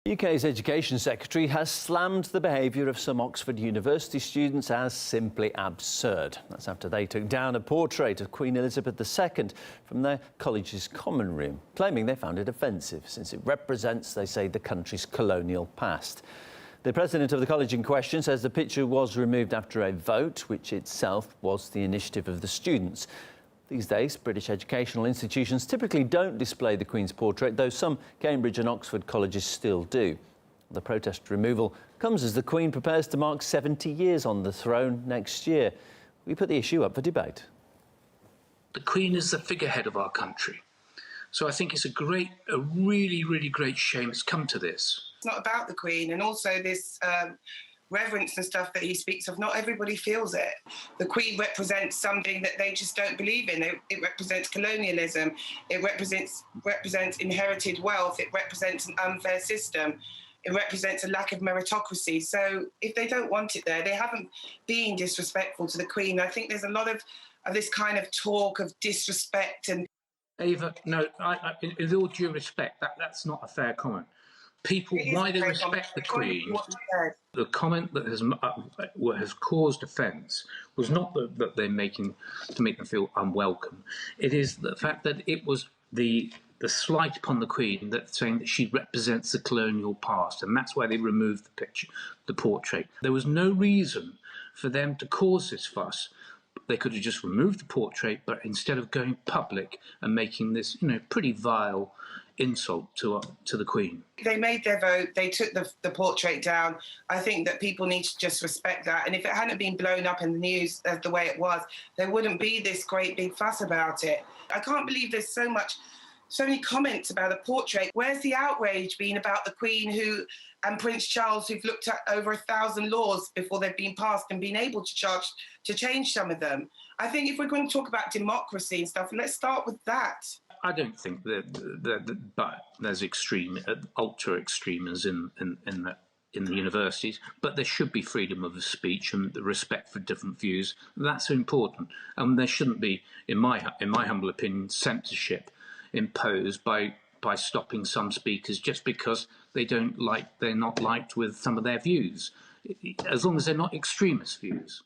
UK's Education Secretary has slammed the behaviour of some Oxford University students as simply absurd. That's after they took down a portrait of Queen Elizabeth II from their college's common room, claiming they found it offensive since it represents, they say, the country's colonial past. The president of the college in question says the picture was removed after a vote, which itself was the initiative of the students. These days, British educational institutions typically don't display the Queen's portrait, though some Cambridge and Oxford colleges still do. The protest removal comes as the Queen prepares to mark 70 years on the throne next year. We put the issue up for debate. The Queen is the figurehead of our country. So I think it's a really, really great shame it's come to this. It's not about the Queen, and also this reverence and stuff that he speaks of, not everybody feels it. The Queen represents something that they just don't believe in. It represents colonialism, it represents inherited wealth, it represents an unfair system, it represents a lack of meritocracy. So if they don't want it there, they haven't been disrespectful to the Queen. I think there's a lot of this kind of talk of disrespect and... Ava, no, with all due respect, that's not a fair comment. People, why they respect the Queen, the comment that has caused offence was not that they're making to make them feel unwelcome. It is the fact that it was the slight upon the Queen, that saying that she represents the colonial past, and that's why they removed the picture, the portrait. There was no reason for them to cause this fuss. They could have just removed the portrait, but instead of going public and making this, pretty vile insult to the Queen. They made their vote, they took the portrait down. I think that people need to just respect that. And if it hadn't been blown up in the news as the way it was, there wouldn't be this great big fuss about it. I can't believe there's so many comments about a portrait. Where's the outrage been about the Queen and Prince Charles, who've looked at over 1,000 laws before they've been passed and been able to change some of them? I think if we're going to talk about democracy and stuff, let's start with that. I don't think but there's ultra extremists in the universities, but there should be freedom of speech and the respect for different views. That's important, and there shouldn't be, in my humble opinion, censorship imposed by stopping some speakers just because they're not liked with some of their views, as long as they're not extremist views.